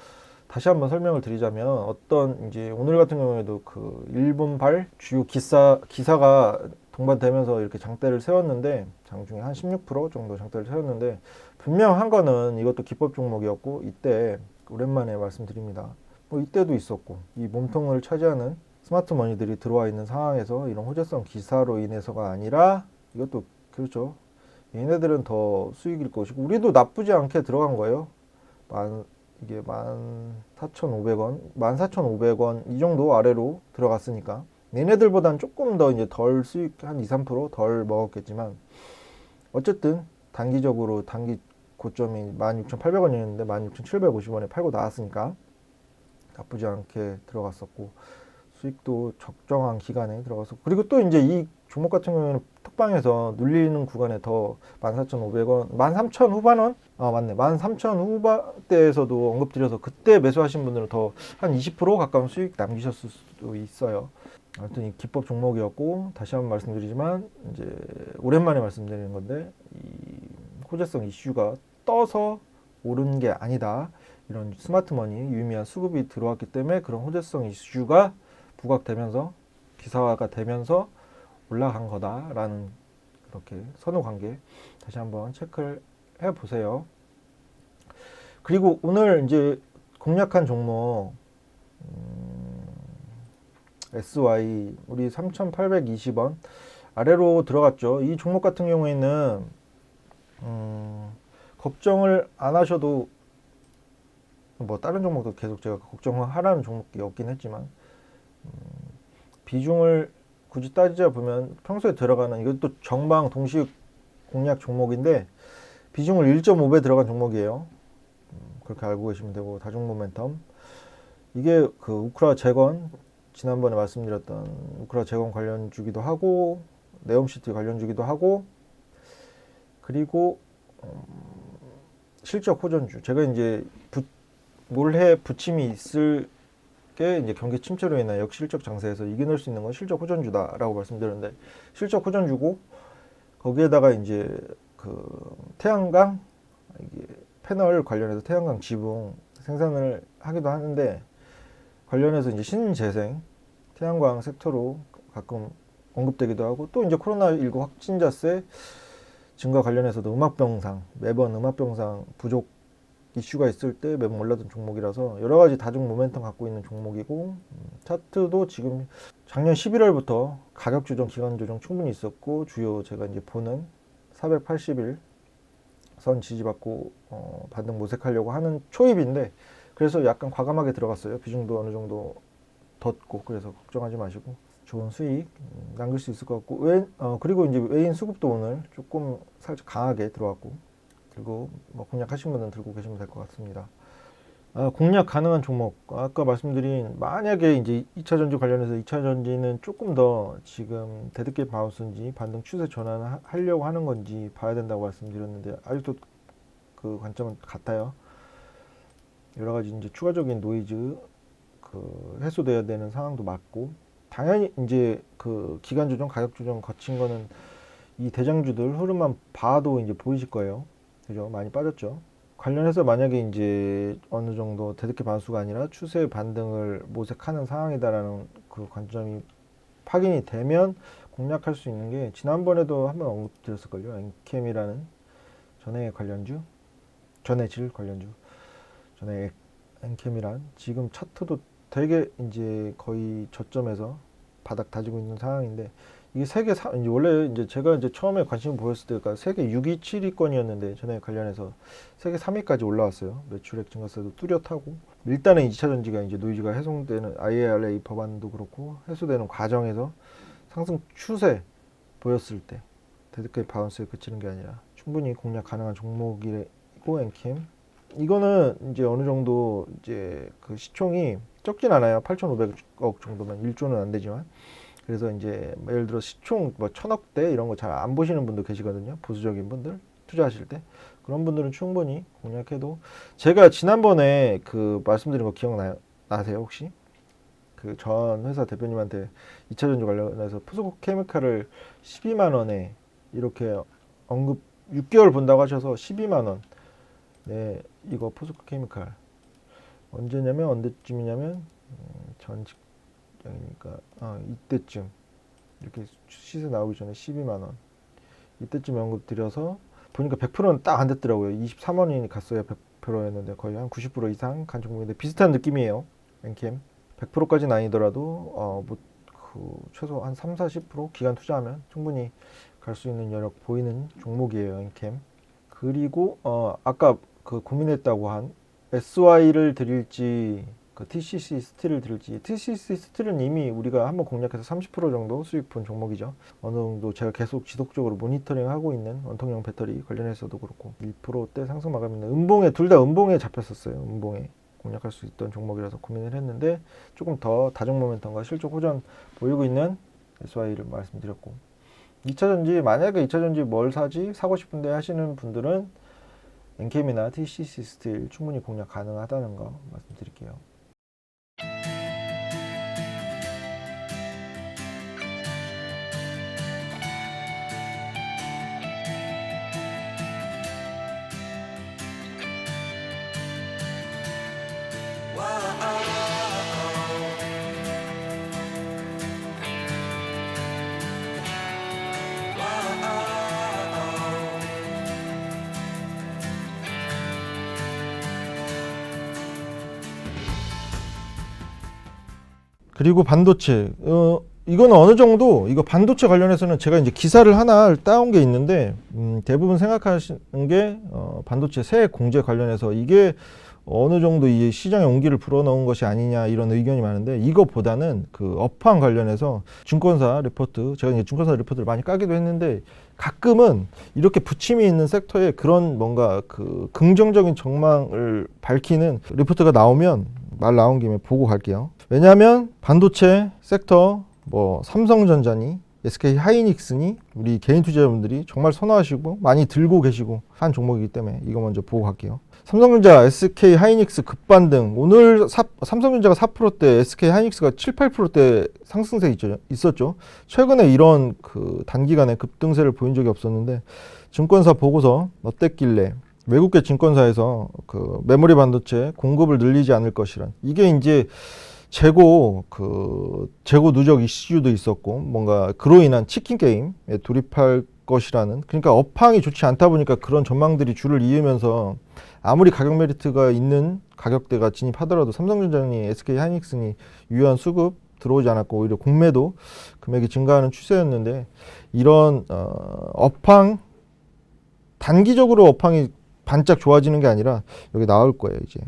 다시 한번 설명을 드리자면 어떤 이제 오늘 같은 경우에도 그 일본발 주요 기사가 동반되면서 이렇게 장대를 세웠는데 장중에 한 16% 정도 장대를 세웠는데 분명한 거는 이것도 기법 종목이었고 이때 오랜만에 말씀드립니다. 뭐 이때도 있었고 이 몸통을 차지하는 스마트 머니들이 들어와 있는 상황에서 이런 호재성 기사로 인해서가 아니라 이것도 그렇죠. 얘네들은 더 수익일 것이고 우리도 나쁘지 않게 들어간 거예요. 이게 14,500원, 14,500원 이 정도 아래로 들어갔으니까 얘네들보단 조금 더 이제 덜 수익 한 2-3%덜 먹었겠지만 어쨌든 단기적으로 단기 고점이 16,800원이었는데 16,750원에 팔고 나왔으니까 나쁘지 않게 들어갔었고 수익도 적정한 기간에 들어가서 그리고 또 이제 이 종목 같은 경우에는 톡방에서 눌리는 구간에 더 14,500원, 13,000 후반원? 맞네. 13,000 후반대에서도 언급드려서 그때 매수하신 분들은 더 한 20% 가까운 수익 남기셨을 수도 있어요. 아무튼 이 기법 종목이었고, 다시 한번 말씀드리지만 이제 오랜만에 말씀드리는 건데, 이 호재성 이슈가 떠서 오른 게 아니다. 이런 스마트머니 유의미한 수급이 들어왔기 때문에 그런 호재성 이슈가 부각되면서 기사화가 되면서 올라간 거다라는 그렇게 선후 관계 다시 한번 체크를 해 보세요. 그리고 오늘 이제 공략한 종목 SY 우리 3,820원 아래로 들어갔죠. 이 종목 같은 경우에는 걱정을 안 하셔도 뭐 다른 종목도 계속 제가 걱정하라는 종목이 없긴 했지만 비중을 굳이 따지자 보면 평소에 들어가는 이것도 정방 동시 공략 종목인데 비중을 1.5배 들어간 종목이에요. 그렇게 알고 계시면 되고 다중 모멘텀 이게 그 우크라 재건 지난번에 말씀드렸던 우크라 재건 관련주기도 하고 네옴시티 관련주기도 하고 그리고 실적 호전주 제가 이제 올해 부침이 있을 게 이제 경기 침체로 인한 역실적 장세에서 이겨낼 수 있는 건 실적 호전주다라고 말씀드렸는데 실적 호전주고 거기에다가 이제 그 태양광 이게 패널 관련해서 태양광 지붕 생산을 하기도 하는데 관련해서 이제 신재생 태양광 섹터로 가끔 언급되기도 하고 또 이제 코로나19 확진자세 증가 관련해서도 음압병상 매번 음압병상 부족 이슈가 있을 때 매번 올랐던 종목이라서 여러 가지 다중 모멘텀 갖고 있는 종목이고 차트도 지금 작년 11월부터 가격 조정, 기간 조정 충분히 있었고 주요 제가 이제 보는 480일 선 지지받고 반등 모색하려고 하는 초입인데 그래서 약간 과감하게 들어갔어요. 비중도 어느 정도 뒀고 그래서 걱정하지 마시고 좋은 수익 남길 수 있을 것 같고 그리고 이제 외인 수급도 오늘 조금 살짝 강하게 들어왔고 그리고 뭐 공략하신 분은 들고 계시면 될 것 같습니다. 공략 가능한 종목 아까 말씀드린 만약에 이제 2차 전지 관련해서 2차 전지는 조금 더 지금 데드캣 바운스인지 반등 추세 전환을 하려고 하는 건지 봐야 된다고 말씀드렸는데 아직도 그 관점은 같아요. 여러 가지 이제 추가적인 노이즈 그 해소돼야 되는 상황도 맞고 당연히 이제 그 기간 조정, 가격 조정 거친 거는 이 대장주들 흐름만 봐도 이제 보이실 거예요. 그죠? 많이 빠졌죠. 관련해서 만약에 이제 어느 정도 데드캣 반수가 아니라 추세 반등을 모색하는 상황이다라는 그 관점이 확인이 되면 공략할 수 있는 게 지난번에도 한번 언급드렸을걸요. 엔캠이라는 전해 관련주, 전해질 관련주, 전해 엔캠이란 지금 차트도 되게 이제 거의 저점에서 바닥 다지고 있는 상황인데 이게 세계 이제 원래 이제 제가 이제 처음에 관심을 보였을 때가 세계 6위, 7위권이었는데 전에 관련해서 세계 3위까지 올라왔어요. 매출액 증가세도 뚜렷하고 일단은 2차 전지가 이제 노이즈가 해소되는 IRA 법안도 그렇고 해소되는 과정에서 상승 추세 보였을 때 데드캣 바운스에 그치는 게 아니라 충분히 공략 가능한 종목이고 엔캠 이거는 이제 어느 정도 이제 그 시총이 적진 않아요. 8,500억 정도면 1조는 안 되지만 그래서 이제 예를 들어 시총 뭐 1,000억대 이런 거 잘 안 보시는 분도 계시거든요. 보수적인 분들 투자하실 때 그런 분들은 충분히 공략해도 제가 지난번에 그 말씀드린 거 기억나세요 혹시? 그 전 회사 대표님한테 2차 전지 관련해서 푸스코 케미칼을 12만 원에 이렇게 언급 6개월 본다고 하셔서 12만 원. 네, 이거 푸스코 케미칼 언제냐면 언제쯤이냐면 전 직장이니까 이때쯤 이렇게 시세 나오기 전에 12만 원 이때쯤 언급 드려서 보니까 100%는 딱 안 됐더라고요. 23원이 갔어야 100%였는데 거의 한 90% 이상 간 종목인데 비슷한 느낌이에요. 엔캠 100%까지는 아니더라도 그 최소 한 3, 40% 기간 투자하면 충분히 갈 수 있는 여력 보이는 종목이에요. 엔캠 그리고 아까 그 고민했다고 한 SY를 드릴지 그 TCC 스틸을 드릴지 TCC 스틸은 이미 우리가 한번 공략해서 30% 정도 수익 본 종목이죠. 어느 정도 제가 계속 지속적으로 모니터링 하고 있는 원통형 배터리 관련해서도 그렇고 1%대 상승 마감 있는 음봉에 둘 다 음봉에 잡혔었어요. 음봉에 공략할 수 있던 종목이라서 고민을 했는데 조금 더 다중 모멘텀과 실적 호전 보이고 있는 SY를 말씀드렸고 2차전지 만약에 2차전지 뭘 사지 사고 싶은데 하시는 분들은 엔캠이나 TCC 스틸 충분히 공략 가능하다는 거 말씀드릴게요. 그리고 반도체, 이거는 어느 정도, 이거 반도체 관련해서는 제가 이제 기사를 하나 따온 게 있는데, 대부분 생각하시는 게, 반도체 새 공제 관련해서 이게 어느 정도 이 시장에 온기를 불어넣은 것이 아니냐 이런 의견이 많은데, 이거보다는 그 업황 관련해서 증권사 리포트, 제가 이제 증권사 리포트를 많이 까기도 했는데, 가끔은 이렇게 부침이 있는 섹터에 그런 뭔가 그 긍정적인 전망을 밝히는 리포트가 나오면 말 나온 김에 보고 갈게요. 왜냐하면 반도체 섹터 뭐 삼성전자니 SK 하이닉스니 우리 개인 투자자분들이 정말 선호하시고 많이 들고 계시고 한 종목이기 때문에 이거 먼저 보고 갈게요. 삼성전자, SK 하이닉스 급반등. 오늘 삼성전자가 4%대, SK 하이닉스가 7, 8%대 상승세 있었죠. 최근에 이런 그 단기간에 급등세를 보인 적이 없었는데 증권사 보고서 어땠길래 외국계 증권사에서 그 메모리 반도체 공급을 늘리지 않을 것이란, 이게 이제 재고 누적 이슈도 있었고 뭔가 그로 인한 치킨 게임에 돌입할 것이라는, 그러니까 업황이 좋지 않다 보니까 그런 전망들이 줄을 이으면서 아무리 가격 메리트가 있는 가격대가 진입하더라도 삼성전자니 SK 하이닉스니 유효한 수급 들어오지 않았고 오히려 공매도 금액이 증가하는 추세였는데, 이런 업황, 단기적으로 업황이 반짝 좋아지는 게 아니라 여기 나올 거예요. 이제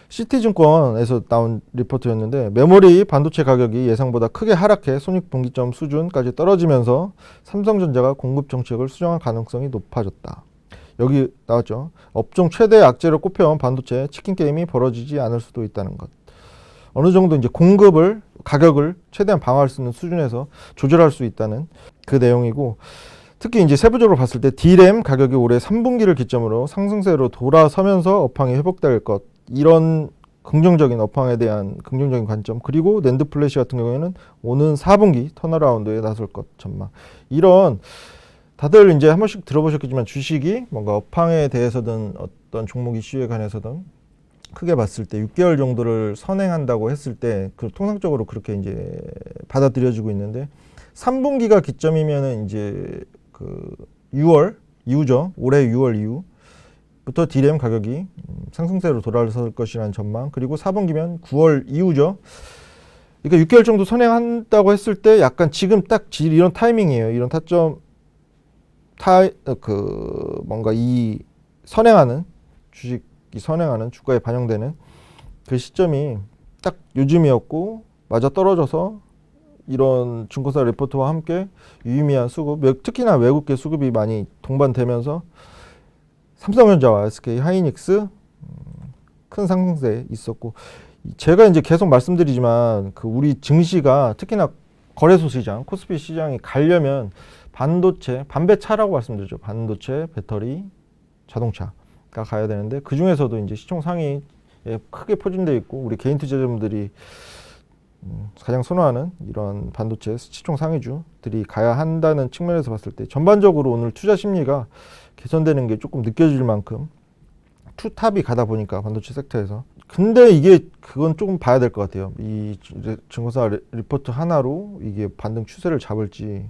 시티증권에서 나온 리포트였는데, 메모리 반도체 가격이 예상보다 크게 하락해 손익분기점 수준까지 떨어지면서 삼성전자가 공급 정책을 수정할 가능성이 높아졌다. 여기 나왔죠. 업종 최대 악재로 꼽혀온 반도체 치킨 게임이 벌어지지 않을 수도 있다는 것. 어느 정도 이제 가격을 최대한 방어할 수 있는 수준에서 조절할 수 있다는 그 내용이고, 특히 이제 세부적으로 봤을 때 D램 가격이 올해 3분기를 기점으로 상승세로 돌아서면서 업황이 회복될 것, 이런 긍정적인 업황에 대한 긍정적인 관점, 그리고 낸드 플래시 같은 경우에는 오는 4분기 턴어라운드에 나설 것 전망. 이런, 다들 이제 한 번씩 들어보셨겠지만 주식이 뭔가 업황에 대해서든 어떤 종목 이슈에 관해서든 크게 봤을 때 6개월 정도를 선행한다고 했을 때 통상적으로 그렇게 이제 받아들여지고 있는데, 3분기가 기점이면은 이제 그 6월 이후죠. 올해 6월 이후부터 D램 가격이 상승세로 돌아설 것이라는 전망, 그리고 4분기면 9월 이후죠. 그러니까 6개월 정도 선행한다고 했을 때 약간 지금 딱 이런 타이밍이에요. 이런 타점, 뭔가 이 선행하는 주식이 선행하는 주가에 반영되는 그 시점이 딱 요즘이었고, 맞아 떨어져서 이런 증권사 리포트와 함께 유의미한 수급, 특히나 외국계 수급이 많이 동반되면서 삼성전자와 SK 하이닉스 큰 상승세 있었고, 제가 이제 계속 말씀드리지만 그 우리 증시가 특히나 거래소 시장, 코스피 시장이 가려면 반도체, 반배차라고 말씀드렸죠. 반도체, 배터리, 자동차가 가야 되는데, 그 중에서도 이제 시총 상위에 크게 포진되어 있고 우리 개인 투자자분들이 가장 선호하는 이런 반도체 시총 상위주들이 가야 한다는 측면에서 봤을 때 전반적으로 오늘 투자 심리가 개선되는 게 조금 느껴질 만큼 투탑이 가다 보니까 반도체 섹터에서. 근데 이게 그건 조금 봐야 될 것 같아요. 이 증권사 리포트 하나로 이게 반등 추세를 잡을지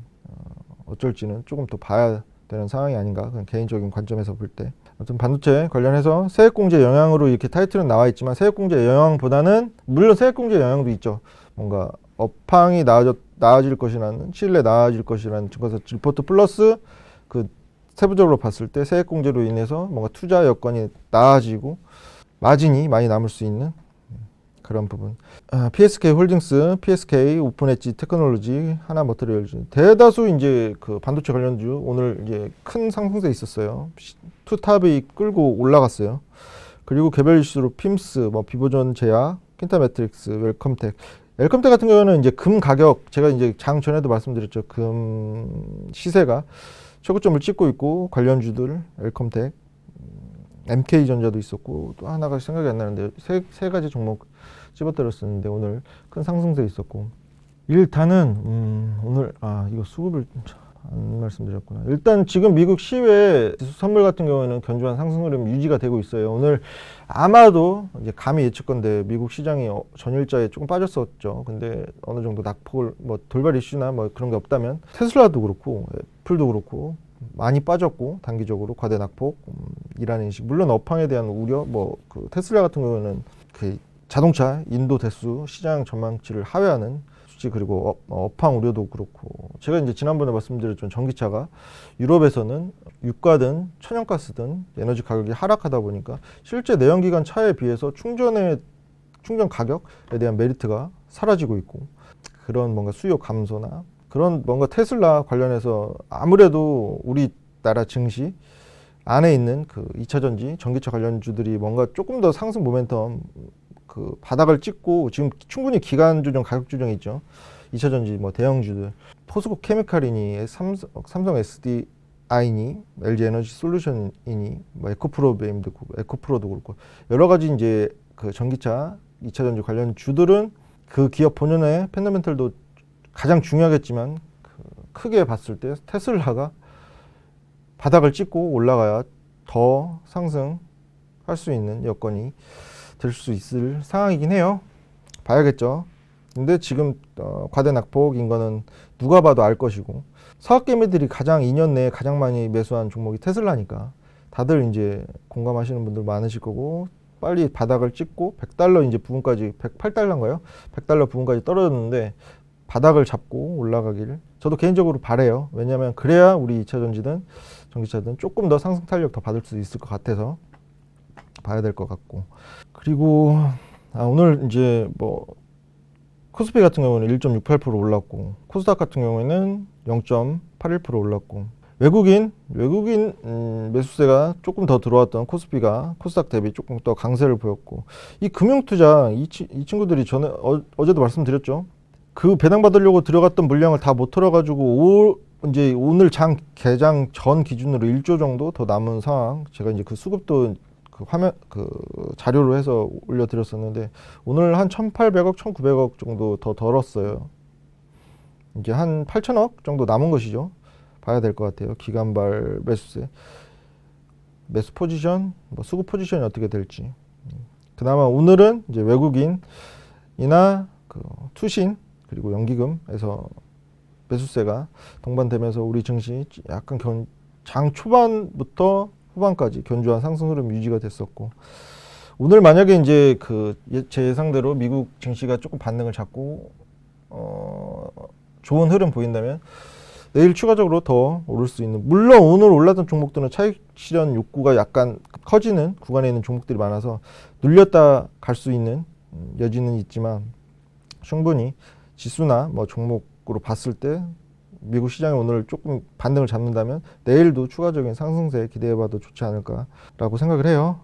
어쩔지는 조금 더 봐야 되는 상황이 아닌가, 그냥 개인적인 관점에서 볼 때. 아무튼 반도체 관련해서 세액공제 영향으로 이렇게 타이틀은 나와 있지만, 세액공제 영향보다는 물론 세액공제 영향도 있죠. 뭔가 업황이 나아질 것이라는, 신뢰 나아질 것이라는 증권사 리포트 플러스 그 세부적으로 봤을 때 세액공제로 인해서 뭔가 투자 여건이 나아지고 마진이 많이 남을 수 있는 그런 부분. PSK 홀딩스, PSK 오픈 엣지 테크놀로지, 하나 머티리얼즈, 대다수 이제 그 반도체 관련주 오늘 이제 큰 상승세 있었어요. 투탑이 끌고 올라갔어요. 그리고 개별 이슈로 핌스, 비보존 제약, 킨타 매트릭스, 웰컴텍, 엘컴텍 같은 경우는 이제 금 가격, 제가 이제 장 전에도 말씀드렸죠. 금 시세가 최고점을 찍고 있고, 관련주들 엘컴텍, MK전자도 있었고, 또 하나가 생각이 안 나는데 세 가지 종목 집어들었었는데 오늘 큰 상승세 있었고, 일단은 오늘 이거 수급을 안 말씀드렸구나. 일단 지금 미국 시외 지수 선물 같은 경우에는 견조한 상승 흐름 유지가 되고 있어요. 오늘 아마도 이제 감히 예측건데 미국 시장이 전일자에 조금 빠졌었죠. 근데 어느 정도 낙폭을 뭐 돌발 이슈나 뭐 그런 게 없다면 테슬라도 그렇고 애플도 그렇고 많이 빠졌고, 단기적으로 과대 낙폭이라는 인식. 물론 업황에 대한 우려, 뭐 그 테슬라 같은 경우는 그 자동차 인도 대수 시장 전망치를 하회하는 수치, 그리고 업황 우려도 그렇고, 제가 이제 지난번에 말씀드렸지만 전기차가 유럽에서는 유가든 천연가스든 에너지 가격이 하락하다 보니까 실제 내연기관 차에 비해서 충전 가격에 대한 메리트가 사라지고 있고, 그런 뭔가 수요 감소나 그런 뭔가 테슬라 관련해서 아무래도 우리나라 증시 안에 있는 그 2차전지 전기차 관련주들이 뭔가 조금 더 상승 모멘텀 그 바닥을 찍고, 지금 충분히 기간 조정, 가격 조정이 있죠. 2차전지 뭐 대형주들, 포스코 케미칼이니, 삼성 SDI니, LG 에너지 솔루션이니, 뭐 에코프로도 그렇고 여러 가지 이제 그 전기차 2차전지 관련 주들은 그 기업 본연의 펀더멘털도 가장 중요하겠지만, 크게 봤을 때 테슬라가 바닥을 찍고 올라가야 더 상승할 수 있는 여건이 될 수 있을 상황이긴 해요. 봐야겠죠. 근데 지금 과대 낙폭인 거는 누가 봐도 알 것이고, 서학개미들이 가장 2년 내에 가장 많이 매수한 종목이 테슬라니까 다들 이제 공감하시는 분들 많으실 거고, 빨리 바닥을 찍고 $100 이제 부분까지, $108인가요? $100 부분까지 떨어졌는데 바닥을 잡고 올라가길 저도 개인적으로 바래요. 왜냐하면 그래야 우리 2차전지든 전기차든 조금 더 상승 탄력 더 받을 수 있을 것 같아서 봐야 될 것 같고, 그리고 오늘 이제 뭐 코스피 같은 경우는 1.68% 올랐고, 코스닥 같은 경우에는 0.81% 올랐고, 외국인 매수세가 조금 더 들어왔던 코스피가 코스닥 대비 조금 더 강세를 보였고, 이 금융투자 이 친구들이 전에 어제도 말씀드렸죠. 그 배당받으려고 들어갔던 물량을 다 못 털어가지고 이제 오늘 장 개장 전 기준으로 1조 정도 더 남은 상황. 제가 이제 그 수급도 그 화면 그 자료로 해서 올려드렸었는데 오늘 한 1,800억, 1,900억 정도 더 덜었어요. 이제 한 8천억 정도 남은 것이죠. 봐야 될 것 같아요. 기간발 매수세, 매수 포지션, 뭐 수급 포지션이 어떻게 될지. 그나마 오늘은 이제 외국인이나 그 투신 그리고 연기금에서 매수세가 동반되면서 우리 증시 약간 장 초반부터 후반까지 견조한 상승 흐름 유지가 됐었고, 오늘 만약에 이제 제 예상대로 미국 증시가 조금 반등을 잡고 좋은 흐름 보인다면 내일 추가적으로 더 오를 수 있는, 물론 오늘 올랐던 종목들은 차익 실현 욕구가 약간 커지는 구간에 있는 종목들이 많아서 눌렸다 갈 수 있는 여지는 있지만, 충분히 지수나 뭐 종목으로 봤을 때 미국 시장이 오늘 조금 반등을 잡는다면 내일도 추가적인 상승세 기대해봐도 좋지 않을까라고 생각을 해요.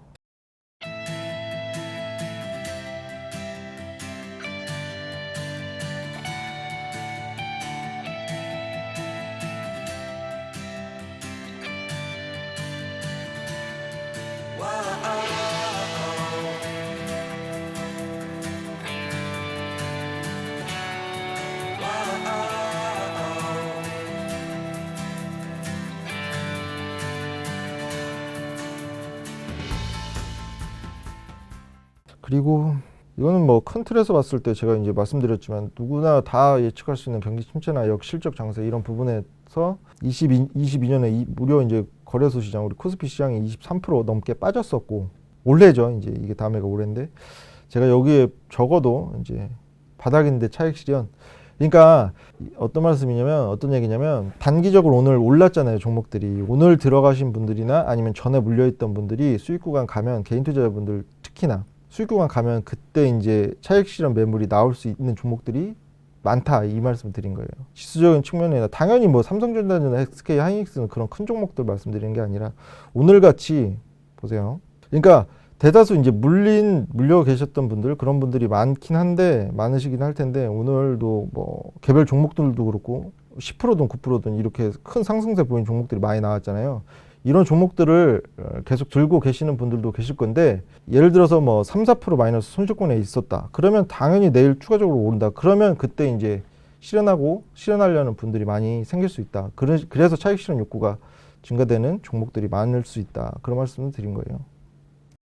그리고 이거는 뭐 큰 틀에서 봤을 때 제가 이제 말씀드렸지만 누구나 다 예측할 수 있는 경기 침체나 역실적 장세 이런 부분에서 22년에 무려 이제 거래소 시장, 우리 코스피 시장이 23% 넘게 빠졌었고, 올해죠. 이제 이게 다음해가 올해인데, 제가 여기에 적어도 이제 바닥인데 차익 실현. 그러니까 어떤 얘기냐면 단기적으로 오늘 올랐잖아요. 종목들이 오늘 들어가신 분들이나 아니면 전에 물려있던 분들이 수익 구간 가면, 개인 투자자분들 특히나 수익 구간 가면 그때 이제 차익 실현 매물이 나올 수 있는 종목들이 많다, 이 말씀 드린 거예요. 지수적인 측면이나 당연히 뭐 삼성전자나 SK 하이닉스는 그런 큰 종목들 말씀드리는 게 아니라 오늘 같이 보세요. 그러니까 대다수 이제 물려 계셨던 분들 그런 분들이 많긴 한데 많으시긴 할 텐데 오늘도 뭐 개별 종목들도 그렇고 10%든 9%든 이렇게 큰 상승세 보인 종목들이 많이 나왔잖아요. 이런 종목들을 계속 들고 계시는 분들도 계실 건데 예를 들어서 뭐 3, 4% 마이너스 손실권에 있었다. 그러면 당연히 내일 추가적으로 오른다. 그러면 그때 이제 실현하려는 분들이 많이 생길 수 있다. 그래서 차익 실현 욕구가 증가되는 종목들이 많을 수 있다. 그런 말씀을 드린 거예요.